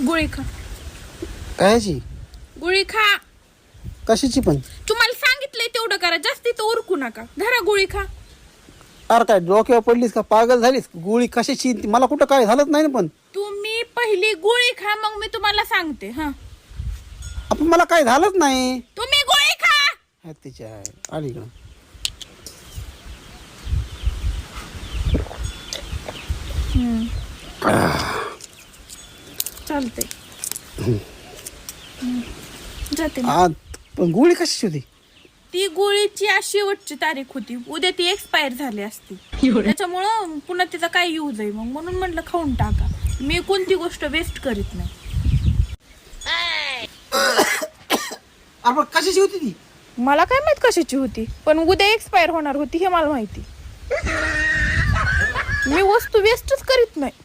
गोळी खा. कायची गोळी खा. कशाची पण? तुम्हाला सांगितलंय तेवढं करा, जास्ती तर उरकू नका. धरा गोळी खा. अरे काय डोक्यावर पडलीस का? पागल झालीस? गोळी कशाची? मला कुठं काय झालंच नाही ना. पण तुम्ही पहिली गोळी खा, मग मी तुम्हाला सांगते. हा, आपण मला काय झालंच नाही. तुम्ही गोळी खा. तिच्या आली का? चालतंय. जाते मी. आज पण गोळी कशाची होती? ती गोळीची आज शेवटची तारीख होती. उद्या ती एक्सपायर झाली असती, त्याच्यामुळं पुन्हा तिचा काय यूज आहे. मग म्हणून म्हटलं खाऊन टाका. मी कोणती गोष्ट वेस्ट करीत नाही. आपण कशाची होती ती? मला काय माहित कशाची होती, पण उद्या एक्सपायर होणार होती हे मला माहिती. मी वस्तू वेस्टच करीत नाही.